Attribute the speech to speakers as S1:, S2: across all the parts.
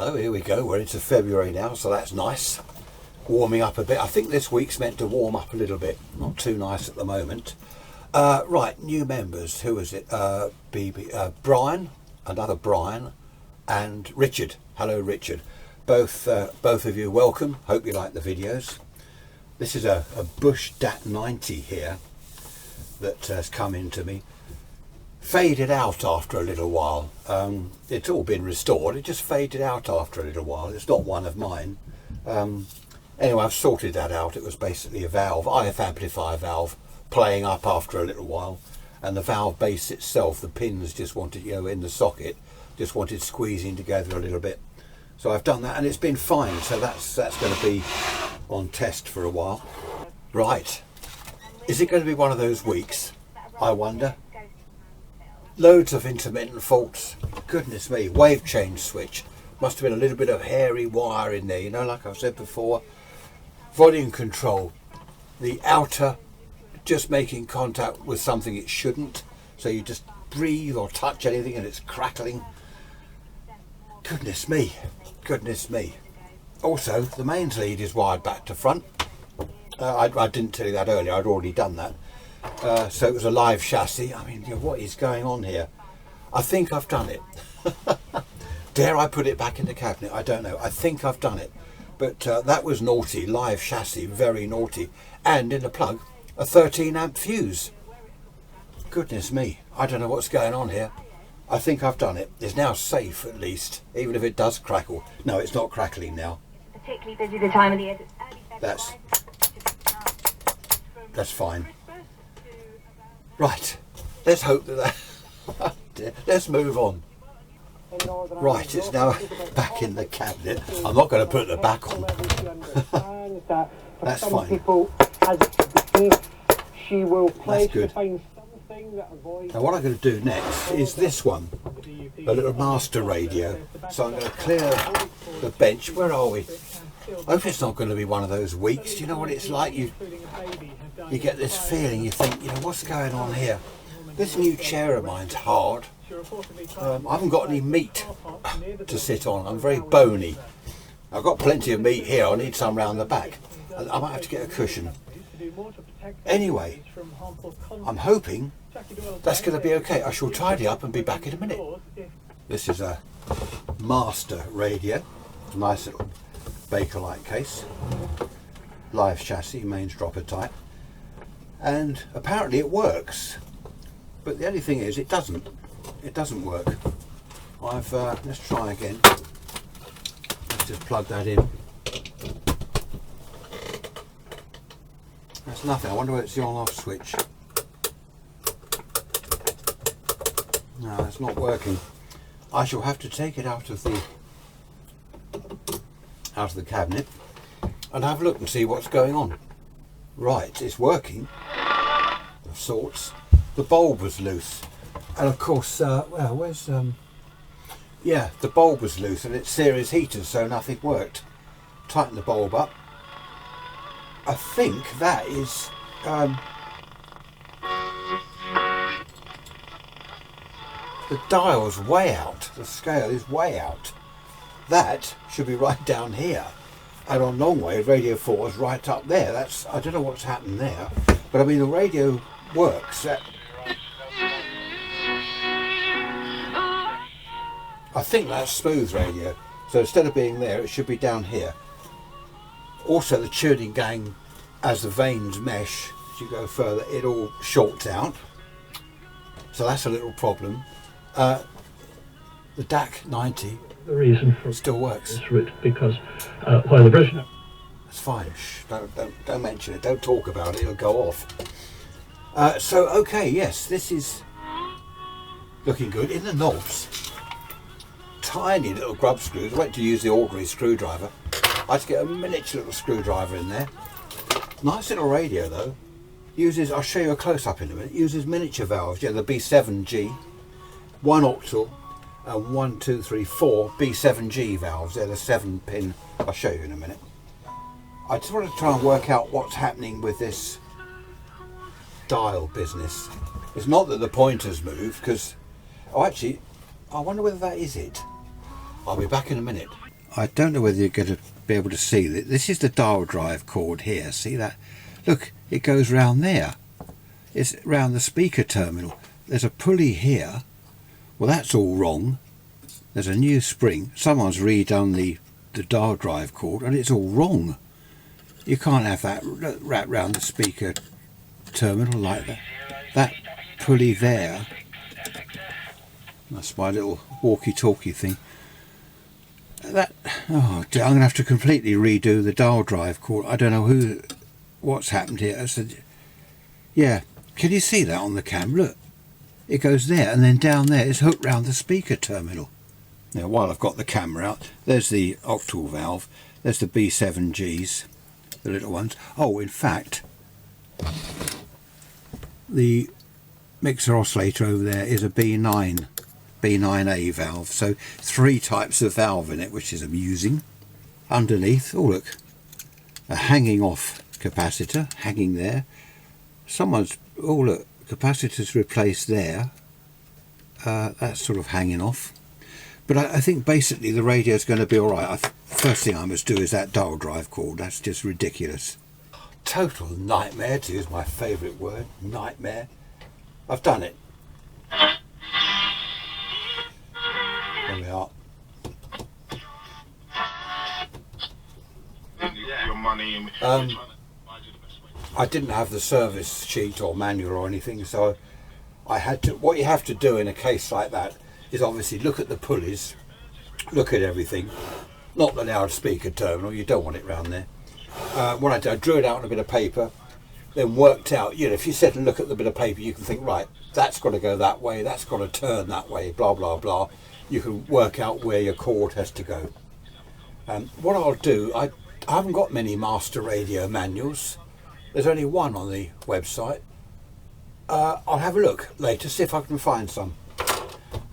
S1: Hello, here we go. We're into February now, so that's nice. Warming up a bit. I think this week's meant to warm up a little bit. Not too nice at the moment. Right, new members. Who is it? Brian, another Brian, and Richard. Hello, Richard. Both of you, welcome. Hope you like the videos. This is a Bush DAT 90 here that has come into me. Faded out after a little while. It's all been restored. It just faded out after a little while. It's not one of mine. Anyway, I've sorted that out. It was basically a valve, IF amplifier valve, playing up after a little while, and the valve base itself, the pins just wanted, in the socket, just wanted squeezing together a little bit. So I've done that, and it's been fine. So that's going to be on test for a while. Right, is it going to be one of those weeks? I wonder. Loads of intermittent faults. Goodness me, wave change switch. Must have been a little bit of hairy wire in there, like I've said before. Volume control. The outer just making contact with something it shouldn't. So you just breathe or touch anything and it's crackling. Goodness me. Goodness me. Also, the mains lead is wired back to front. I didn't tell you that earlier. I'd already done that. So it was a live chassis. I mean, what is going on here? I think I've done it. Dare I put it back in the cabinet? I don't know. I think I've done it. But that was naughty. Live chassis, very naughty. And in the plug, a 13 amp fuse. Goodness me. I don't know what's going on here. I think I've done it. It's now safe, at least, even if it does crackle. No, it's not crackling now.
S2: Particularly busy the time of the year.
S1: That's fine. Right, let's hope that let's move on. Right, it's now back in the cabinet. I'm not going to put the back on. That's fine. That's good. Now what I'm going to do next is this one, a little master radio. So I'm going to clear the bench. Where are we? I hope it's not going to be one of those weeks. Do you know what it's like? You get this feeling, you think, what's going on here? This new chair of mine's hard. I haven't got any meat to sit on. I'm very bony. I've got plenty of meat here. I need some round the back. I might have to get a cushion. Anyway, I'm hoping that's going to be okay. I shall tidy up and be back in a minute. This is a master radio. Nice little Bakelite case. Live chassis, mains dropper type. And apparently it works, but the only thing is it doesn't work. Let's try again. Let's just plug that in. That's nothing. I wonder whether it's the on off switch. No, it's not working. I shall have to take it out of the cabinet and have a look and see what's going on. Right, it's working of sorts. The bulb was loose, and of course the bulb was loose and it's series heaters, so nothing worked. Tighten the bulb up. I think that is the dial's way out, the scale is way out. That should be right down here. And on long wave, radio 4 is right up there. I don't know what's happened there, but I mean the radio works. I think that's smooth radio. So instead of being there, it should be down here. Also, the tuning gang, as the vanes mesh, as you go further, it all shorts out. So that's a little problem. The DAC 90.
S3: The reason for
S1: still works.
S3: Is because while the British.
S1: It's fine. Shh, don't mention it. Don't talk about it. It'll go off. So okay, yes, this is looking good. In the knobs, tiny little grub screws. I went to use the ordinary screwdriver. I had to get a miniature little screwdriver in there. Nice little radio though. Uses. I'll show you a close up in a minute. Uses miniature valves. Yeah, the B7G, 1 octal. 1, 2, 3, 4 B7G valves. They're the 7-pin. I'll show you in a minute. I just want to try and work out what's happening with this dial business. It's not that the pointers move, because actually I wonder whether that is it. I'll be back in a minute. I don't know whether you're going to be able to see that. This is the dial drive cord here. See that? Look, it goes round there. It's round the speaker terminal. There's a pulley here. Well, that's all wrong. There's a new spring. Someone's redone the dial drive cord and it's all wrong. You can't have that wrapped round the speaker terminal like that. That pulley there. That's my little walkie-talkie thing. That, oh dear, I'm going to have to completely redo the dial drive cord. I don't know what's happened here. Yeah, can you see that on the cam? Look, it goes there and then down there it's hooked round the speaker terminal. Now while I've got the camera out, there's the octal valve, there's the B7Gs, the little ones. Oh, in fact, the mixer oscillator over there is a B9A valve, so 3 types of valve in it, which is amusing. Underneath, oh look, a hanging off capacitor, hanging there. Someone's, oh look, capacitor's replaced there. That's sort of hanging off. But I think basically the radio's going to be alright. First thing I must do is that dial drive cord. That's just ridiculous. Total nightmare, to use my favourite word, nightmare. I've done it. There we are. I didn't have the service sheet or manual or anything, so I had to. What you have to do in a case like that is obviously look at the pulleys, look at everything, not the loudspeaker terminal. You don't want it round there. What I did, I drew it out on a bit of paper, then worked out. You know, if you sit and look at the bit of paper, you can think, right, that's got to go that way, that's got to turn that way, blah blah blah. You can work out where your cord has to go. What I'll do, I haven't got many master radio manuals. There's only one on the website. I'll have a look later, see if I can find some.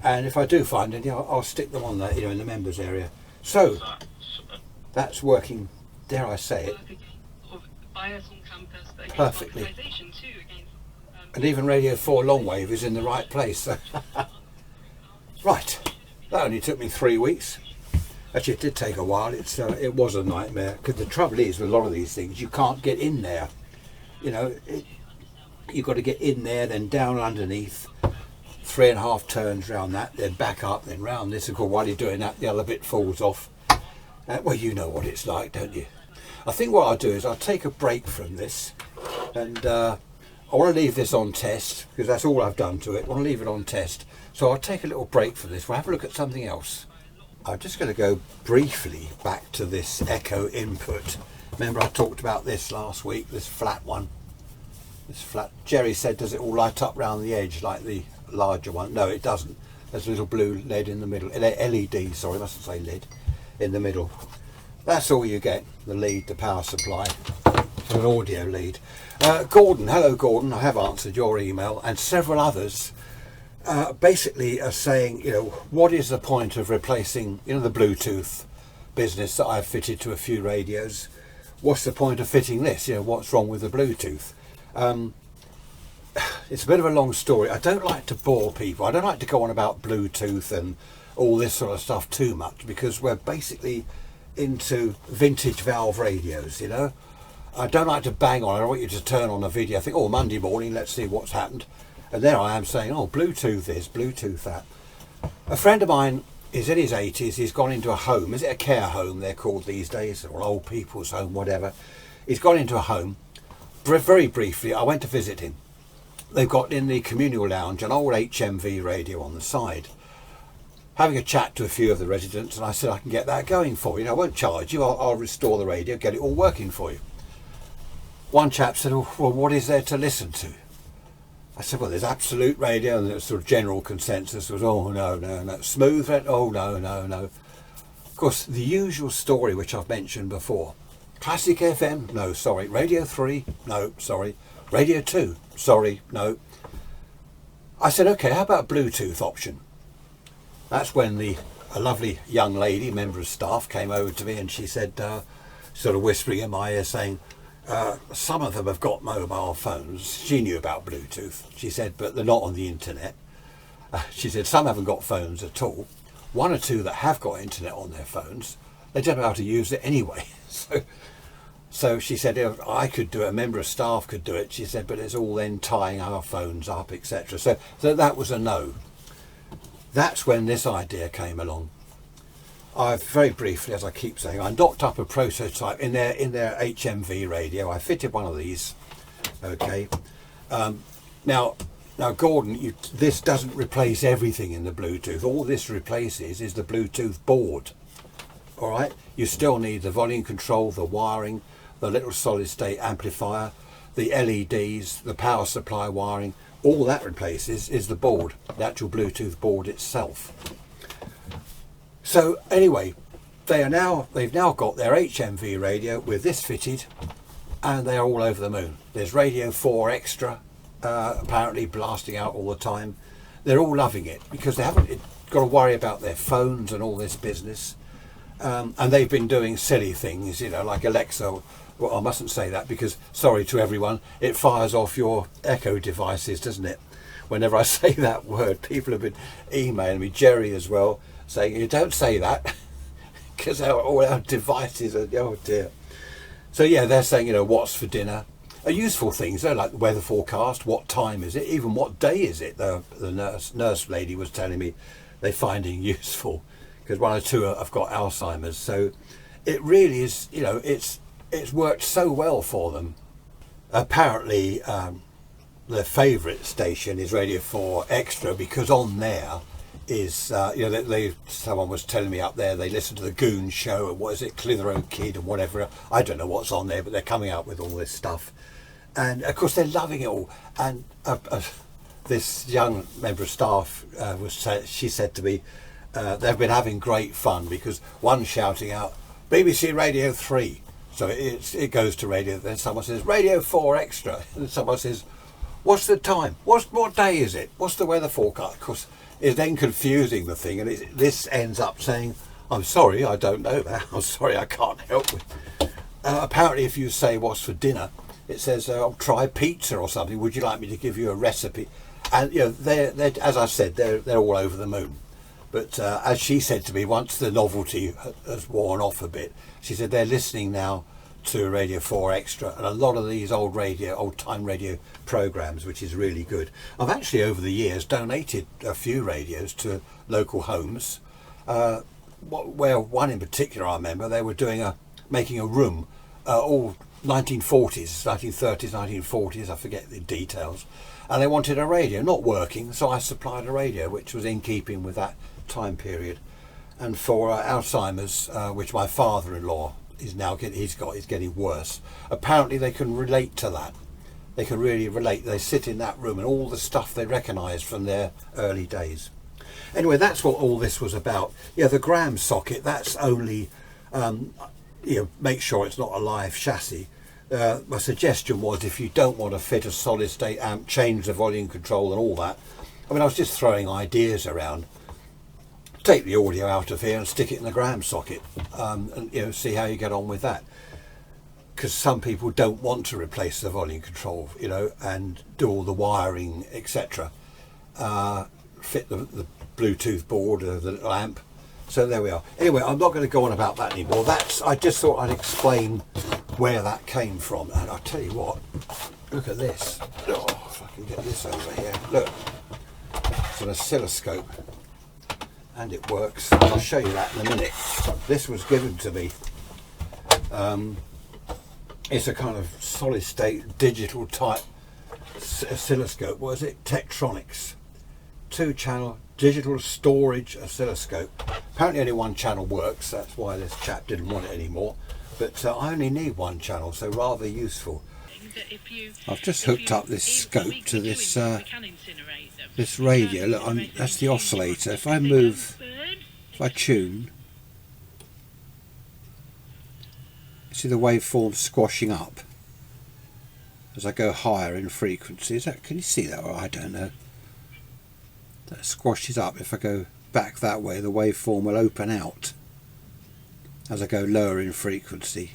S1: And if I do find any, I'll stick them on there, you know, in the members area. So that's working, dare I say it, perfectly. And even Radio 4 Longwave is in the right place. Right, that only took me 3 weeks. Actually, it did take a while. It was a nightmare, because the trouble is with a lot of these things, you can't get in there. You know, you've got to get in there, then down underneath, 3.5 turns round that, then back up, then round this. Of course, while you're doing that, the other bit falls off. Well, you know what it's like, don't you? I think what I'll do is I'll take a break from this, and I want to leave this on test, because that's all I've done to it. I want to leave it on test. So I'll take a little break from this. We'll have a look at something else. I'm just going to go briefly back to this echo input. Remember I talked about this last week, this flat one. This flat. Jerry said, does it all light up round the edge like the larger one? No, it doesn't. There's a little blue LED in the middle. LED, sorry, I mustn't say LED. In the middle. That's all you get. The lead, the power supply. An audio lead. Gordon, hello Gordon. I have answered your email, and several others basically are saying, you know, what is the point of replacing, you know, the Bluetooth business that I've fitted to a few radios? What's the point of fitting this? You know, what's wrong with the Bluetooth? It's a bit of a long story. I don't like to bore people. I don't like to go on about Bluetooth and all this sort of stuff too much, because we're basically into vintage valve radios, you know. I don't like to bang on. I don't want you to turn on a video, think, oh, Monday morning, let's see what's happened. And there I am saying, oh, Bluetooth this, Bluetooth that. A friend of mine is in his 80s. He's gone into a home. Is it a care home they're called these days, or old people's home, whatever? He's gone into a home. Very briefly, I went to visit him. They've got in the communal lounge an old HMV radio on the side. Having a chat to a few of the residents, and I said, I can get that going for you. I won't charge you. I'll restore the radio, get it all working for you. One chap said, oh, well, what is there to listen to? I said, well, there's Absolute Radio, and there's sort of general consensus was, oh, no. Smooth, oh, no. Of course, the usual story which I've mentioned before. Classic FM, no, sorry. Radio 3, no, sorry. Radio 2, sorry, no. I said, okay, how about a Bluetooth option? That's when a lovely young lady, member of staff, came over to me, and she said, sort of whispering in my ear, saying, some of them have got mobile phones. She knew about Bluetooth. She said, but they're not on the internet. She said, some haven't got phones at all. One or two that have got internet on their phones, They don't know how to use it anyway. So she said, if I could do it, a member of staff could do it. She said, but it's all then tying our phones up, etc. So that was a no. That's when this idea came along. I very briefly, as I keep saying, I knocked up a prototype in their HMV radio. I fitted one of these. Okay. Now, Gordon, this doesn't replace everything in the Bluetooth. All this replaces is the Bluetooth board. All right. You still need the volume control, the wiring, the little solid state amplifier, the LEDs, the power supply wiring. All that replaces is the board, the actual Bluetooth board itself. So anyway, they've now got their HMV radio with this fitted, and they are all over the moon. There's Radio 4 Extra, apparently blasting out all the time. They're all loving it because they haven't got to worry about their phones and all this business. And they've been doing silly things, like Alexa. Well, I mustn't say that because, sorry to everyone, it fires off your Echo devices, doesn't it? Whenever I say that word, people have been emailing me, Jerry as well, saying, you don't say that because all our devices are, oh dear. So yeah, they're saying, what's for dinner? Useful things, like the weather forecast, what time is it, even what day is it? The nurse lady was telling me they're finding useful because one or two have got Alzheimer's. So it really is, it's worked so well for them. Apparently, their favourite station is Radio 4 Extra because on there is, someone was telling me up there, they listen to the Goon Show and what is it, Clitheroe Kid and whatever. I don't know what's on there, but they're coming out with all this stuff. And of course, they're loving it all. And this young member of staff, she said to me, they've been having great fun because one's shouting out, BBC Radio 3. So it goes to radio. Then someone says Radio 4 Extra, and someone says, "What's the time? What day is it? What's the weather forecast?" Of course, it's then confusing the thing, and this ends up saying, "I'm sorry, I don't know that. I'm sorry, I can't help with." Apparently, if you say what's for dinner, it says, "I'll try pizza or something. Would you like me to give you a recipe?" And they're as I said, they're all over the moon. But as she said to me, once the novelty has worn off a bit, she said they're listening now to Radio 4 Extra and a lot of these old time radio programs, which is really good. I've actually over the years donated a few radios to local homes. Where one in particular, I remember they were making a room, all 1940s, 1930s, 1940s. I forget the details. And they wanted a radio, not working, so I supplied a radio, which was in keeping with that time period. And for Alzheimer's, which my father-in-law is now he's getting worse. Apparently, they can relate to that. They can really relate. They sit in that room and all the stuff they recognise from their early days. Anyway, that's what all this was about. Yeah, the Graham socket. That's only, make sure it's not a live chassis. My suggestion was if you don't want to fit a solid state amp, change the volume control and all that. I mean, I was just throwing ideas around. Take the audio out of here and stick it in the Graham socket, and see how you get on with that. Because some people don't want to replace the volume control, and do all the wiring, etc. Fit the Bluetooth board or the little amp. So there we are. Anyway, I'm not going to go on about that anymore. I just thought I'd explain where that came from. And I'll tell you what, look at this. Oh, if I can get this over here. Look, it's an oscilloscope. And it works. I'll show you that in a minute. This was given to me. It's a kind of solid state digital type oscilloscope. What is it? Tektronix. 2-channel digital storage oscilloscope. Apparently only one channel works. That's why this chap didn't want it anymore. But I only need one channel, so rather useful. I've just hooked up this scope to this this radio. Look, that's the oscillator. If I tune, see the waveform squashing up as I go higher in frequency. Can you see that? Or I don't know. That squashes up. If I go back that way, the waveform will open out as I go lower in frequency.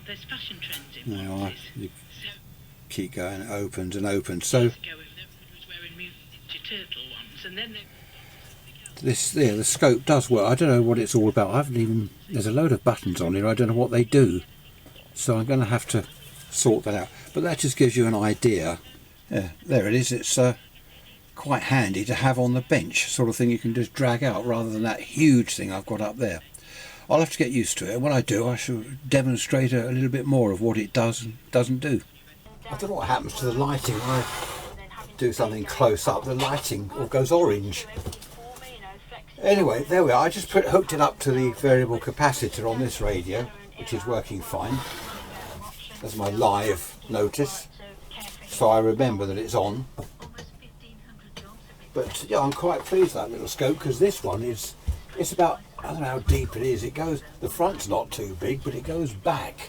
S4: There's fashion trends in
S1: no, you keep going, it opens and opens. So the scope does work. I don't know what it's all about. I haven't even, there's a load of buttons on here, I don't know what they do, so I'm going to have to sort that out. But that just gives you an idea. Yeah, there it is. It's quite handy to have on the bench, sort of thing you can just drag out rather than that huge thing I've got up there. I'll have to get used to it, and when I do I shall demonstrate a little bit more of what it does and doesn't do. I don't know what happens to the lighting when I do something close up. The lighting all goes orange. Anyway, there we are. I just hooked it up to the variable capacitor on this radio, which is working fine. That's my live notice, so I remember that it's on. But yeah, I'm quite pleased with that little scope, because this one is, it's about, I don't know how deep it is. It goes, the front's not too big, but it goes back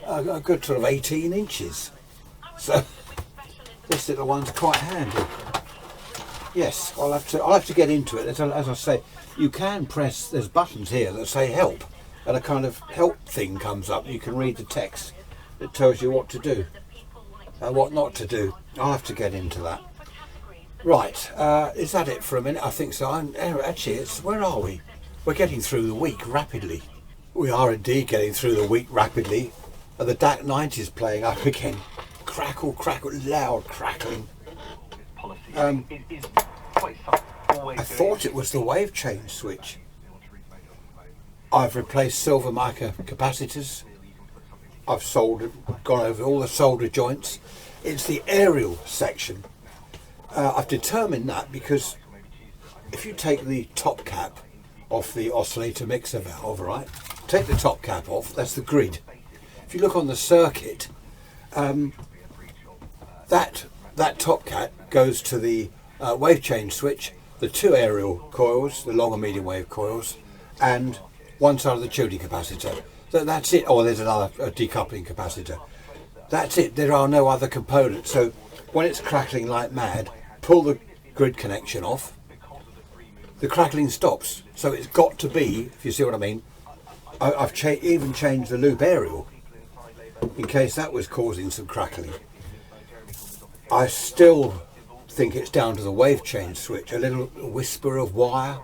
S1: a good sort of 18 inches. So this little one's quite handy. Yes, I'll have to get into it. As I say, you can press, there's buttons here that say help, and a kind of help thing comes up. You can read the text that tells you what to do and what not to do. I'll have to get into that. Right, is that it for a minute? I think so. Actually, where are we? We're getting through the week rapidly. We are indeed getting through the week rapidly. And the DAC 90 is playing up again. Crackle, crackle, loud crackling. I thought it was the wave change switch. I've replaced silver mica capacitors. I've gone over all the solder joints. It's the aerial section. I've determined that because if you take the top cap off the oscillator mixer valve, right, take the top cap off, that's the grid. If you look on the circuit, that top cap goes to the wave change switch, the two aerial coils, the long and medium wave coils, and one side of the tuning capacitor. So that's it. Oh, there's another decoupling capacitor. That's it. There are no other components. So when it's crackling like mad, pull the grid connection off, the crackling stops. So it's got to be, if you see what I mean, I've even changed the loop aerial in case that was causing some crackling. I still think it's down to the wave change switch. A little whisper of wire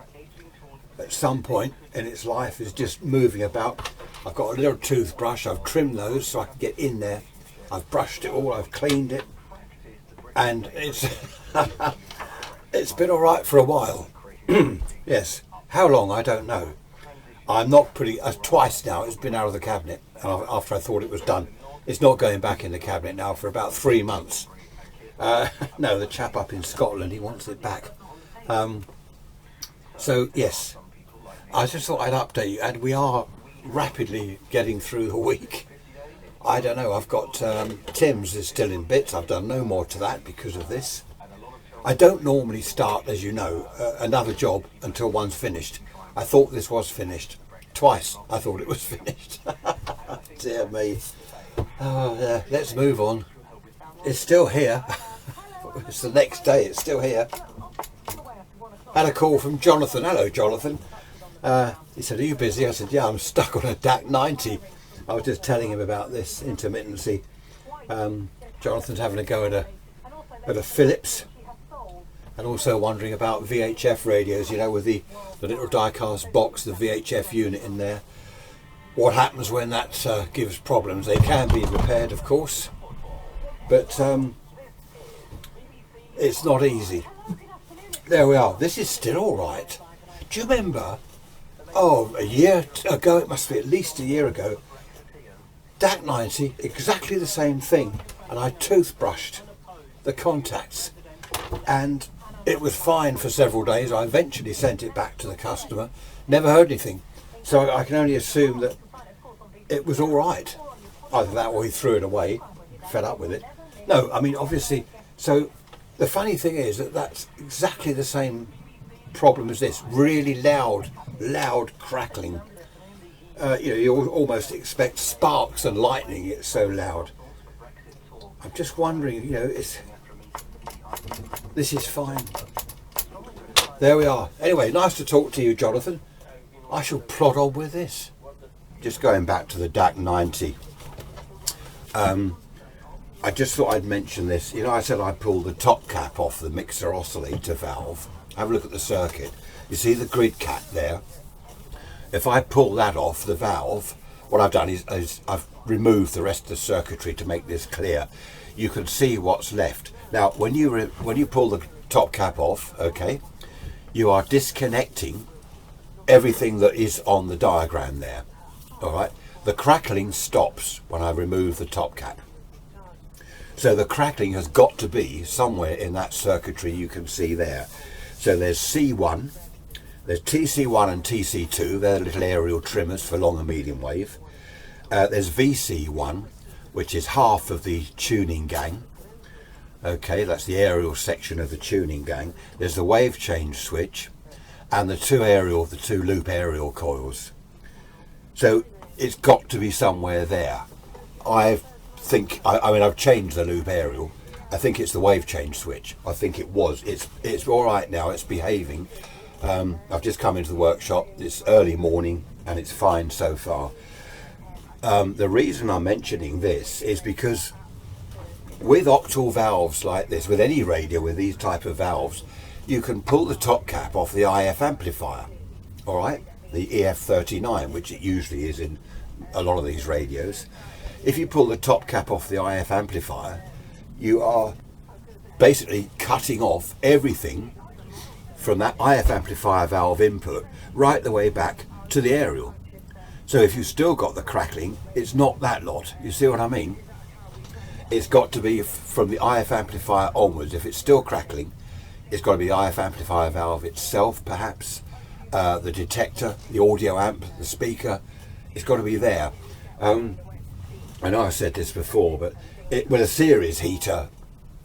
S1: at some point in its life is just moving about. I've got a little toothbrush, I've trimmed those so I can get in there. I've brushed it all, I've cleaned it, and it's it's been alright for a while. Yes, how long I don't know. I'm not pretty, twice now it's been out of the cabinet after I thought it was done. It's not going back in the cabinet now for about 3 months. No, the chap up in Scotland, he wants it back. So yes, I just thought I'd update you, and we are rapidly getting through the week. I don't know, I've got Tim's is still in bits. I've done no more to that because of this. I don't normally start, as you know, another job until one's finished. I thought this was finished. Twice I thought it was finished. Dear me. Oh, yeah. Let's move on. It's still here. It's the next day, it's still here. Had a call from Jonathan. Hello, Jonathan. He said, are you busy? I said, yeah, I'm stuck on a DAC 90. I was just telling him about this intermittency. Jonathan's having a go at a Philips, and also wondering about VHF radios, you know, with the little die-cast box, the VHF unit in there. What happens when that gives problems? They can be repaired, of course, but it's not easy. There we are. This is still all right. Do you remember, a year ago, it must be at least a year ago, DAC 90, exactly the same thing, and I toothbrushed the contacts and it was fine for several days. I eventually sent it back to the customer, never heard anything, so I can only assume that it was all right. Either that or he threw it away, fed up with it. No, I mean, obviously, so the funny thing is that that's exactly the same problem as this, really loud crackling. You almost expect sparks and lightning, it's so loud. I'm just wondering, this is fine. There we are. Anyway, nice to talk to you, Jonathan. I shall plod on with this. Just going back to the DAC 90. I just thought I'd mention this. I said I pulled the top cap off the mixer oscillator valve. Have a look at the circuit. You see the grid cap there? If I pull that off the valve, what I've done is I've removed the rest of the circuitry to make this clear. You can see what's left. Now, when you pull the top cap off, okay, you are disconnecting everything that is on the diagram there. All right, the crackling stops when I remove the top cap. So the crackling has got to be somewhere in that circuitry you can see there. So there's C1, there's TC1 and TC2, they're little aerial trimmers for long and medium wave. There's VC1, which is half of the tuning gang. Okay, that's the aerial section of the tuning gang. There's the wave change switch and the two loop aerial coils. So it's got to be somewhere there. I mean, I've changed the loop aerial. I think it's the wave change switch. I think it was. It's all right now. It's behaving. I've just come into the workshop. It's early morning and it's fine so far. The reason I'm mentioning this is because with octal valves like this, with any radio with these type of valves, you can pull the top cap off the IF amplifier. All right, the EF39, which it usually is in a lot of these radios. If you pull the top cap off the IF amplifier, you are basically cutting off everything from that IF amplifier valve input right the way back to the aerial. So if you've still got the crackling, it's not that lot. You see what I mean? It's got to be from the IF amplifier onwards. If it's still crackling, it's got to be the IF amplifier valve itself, perhaps, the detector, the audio amp, the speaker. It's got to be there. I know I've said this before, but with a series heater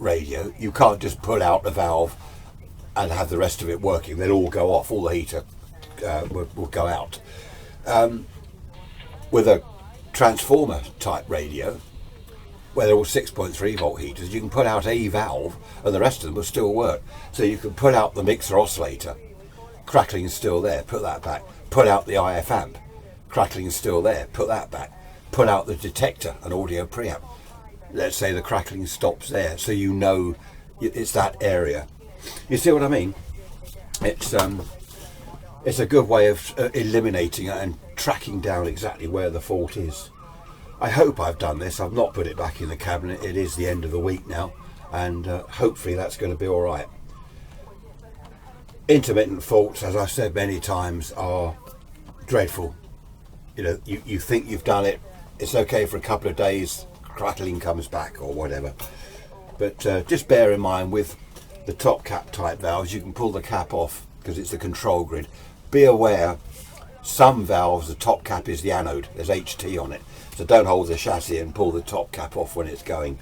S1: radio, you can't just pull out the valve and have the rest of it working. They'll all go off. All the heater will go out. With a transformer type radio, where they're all 6.3 volt heaters, you can put out a valve and the rest of them will still work. So you can pull out the mixer oscillator, crackling is still there, put that back. Put out the IF amp, crackling is still there, put that back. Put out the detector, an audio preamp. Let's say the crackling stops there, so you know it's that area. You see what I mean? It's a good way of eliminating and tracking down exactly where the fault is. I hope I've done this. I've not put it back in the cabinet. It is the end of the week now, and hopefully that's going to be all right. Intermittent faults, as I've said many times, are dreadful. You know, you think you've done it, it's okay for a couple of days, crackling comes back or whatever. But just bear in mind, with the top cap type valves, you can pull the cap off because it's the control grid. Be aware, some valves, the top cap is the anode, there's HT on it. So don't hold the chassis and pull the top cap off when it's going.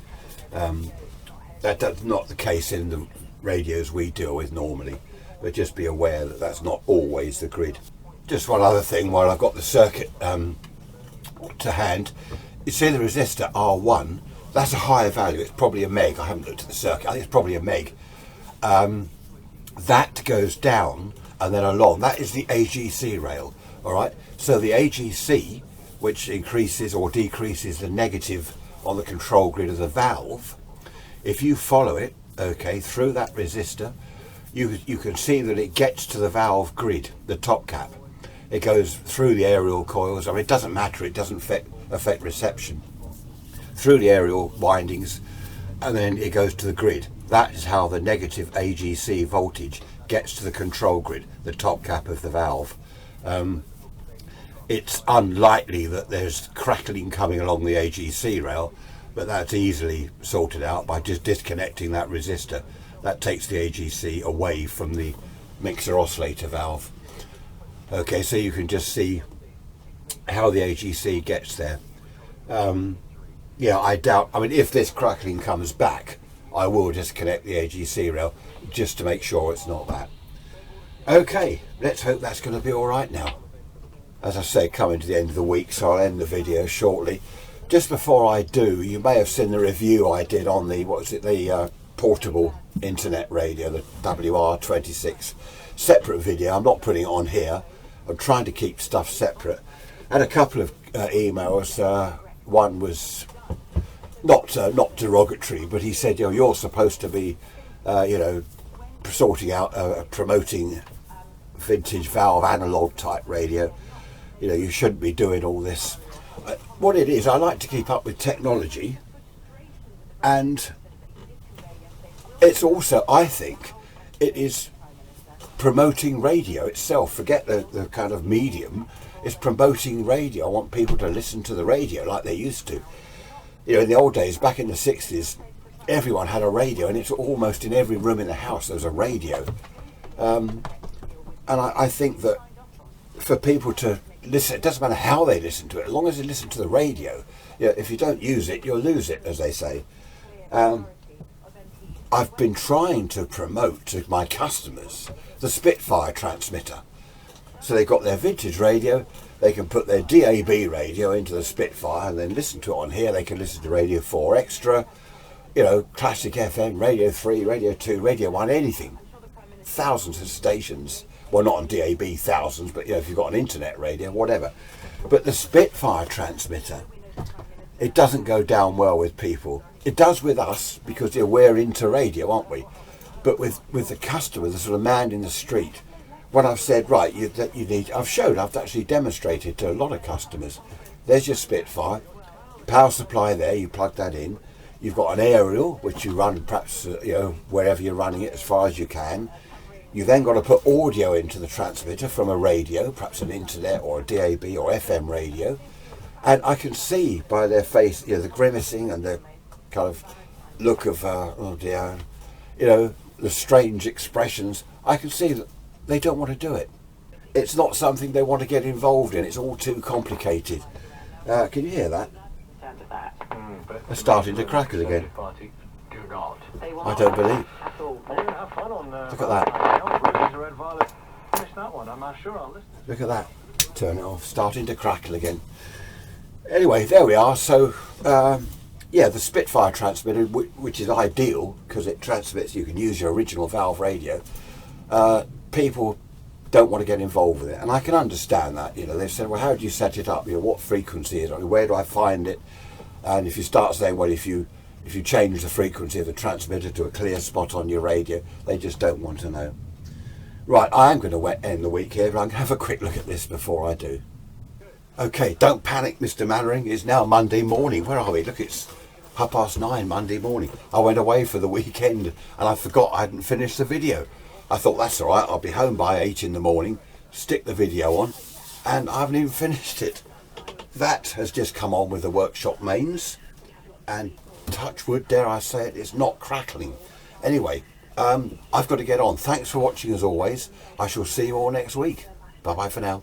S1: That's not the case in the radios we deal with normally. But just be aware that that's not always the grid. Just one other thing while I've got the circuit to hand. You see the resistor R1, that's a higher value. It's probably a meg. I haven't looked at the circuit. I think it's probably a meg. That goes down and then along. That is the AGC rail. All right. So the AGC, which increases or decreases the negative on the control grid of the valve, if you follow it, okay, through that resistor, you can see that it gets to the valve grid, the top cap. It goes through the aerial coils. I mean, it doesn't matter. It doesn't affect reception. Through the aerial windings, and then it goes to the grid. That is how the negative AGC voltage gets to the control grid, the top cap of the valve. It's unlikely that there's crackling coming along the AGC rail, but that's easily sorted out by just disconnecting that resistor. That takes the AGC away from the mixer oscillator valve. Okay, so you can just see how the AGC gets there. Yeah, I doubt, I mean, if this crackling comes back, I will disconnect the AGC rail just to make sure it's not that. Okay, let's hope that's going to be all right now. As I say, coming to the end of the week, so I'll end the video shortly. Just before I do, you may have seen the review I did on the, what was it, the portable internet radio, the WR26. Separate video, I'm not putting it on here. I'm trying to keep stuff separate. And a couple of emails. One was not derogatory, but he said, you're supposed to be, sorting out, promoting vintage valve analog type radio. You know, you shouldn't be doing all this. What it is, I like to keep up with technology, and it's also, I think, it is promoting radio itself. Forget the kind of medium. It's promoting radio. I want people to listen to the radio like they used to. You know, in the old days, back in the 60s, everyone had a radio, and it's almost in every room in the house there was a radio. And I think that for people to listen, it doesn't matter how they listen to it, as long as they listen to the radio. You know, if you don't use it, you'll lose it, as they say. I've been trying to promote to my customers the Spitfire transmitter. So they've got their vintage radio, they can put their DAB radio into the Spitfire and then listen to it on here. They can listen to Radio 4 Extra, you know, Classic FM, Radio 3, Radio 2, Radio 1, anything. Thousands of stations. Well, not on DAB thousands, but you know, if you've got an internet radio, whatever. But the Spitfire transmitter, it doesn't go down well with people. It does with us, because we're into radio, aren't we? But with the customer, the sort of man in the street, when I've said, right, I've actually demonstrated to a lot of customers, there's your Spitfire, power supply there, you plug that in, you've got an aerial, which you run perhaps, wherever you're running it as far as you can. You then got to put audio into the transmitter from a radio, perhaps an internet or a DAB or FM radio. And I can see by their face, the grimacing and the kind of look of, oh dear, the strange expressions. I can see that they don't want to do it. It's not something they want to get involved in. It's all too complicated. Can you hear that? They're starting to crackle again. I don't believe. Look at that. Look at that. Turn it off. Starting to crackle again. Anyway, there we are. So, the Spitfire transmitter, which is ideal because it transmits, you can use your original valve radio. People don't want to get involved with it, and I can understand that. They've said, well, how do you set it up? What frequency is it? Where do I find it? And if you start saying, well, if you change the frequency of the transmitter to a clear spot on your radio, they just don't want to know. Right, I am going to end the week here, but I'm going to have a quick look at this before I do. Okay, don't panic, Mr. Mannering. It's now Monday morning. Where are we? Look, it's 9:30 Monday morning. I went away for the weekend and I forgot I hadn't finished the video. I thought, that's all right, I'll be home by 8 in the morning, stick the video on, and I haven't even finished it. That has just come on with the workshop mains, and touch wood, dare I say it, it's not crackling. Anyway, I've got to get on. Thanks for watching as always. I shall see you all next week. Bye bye for now.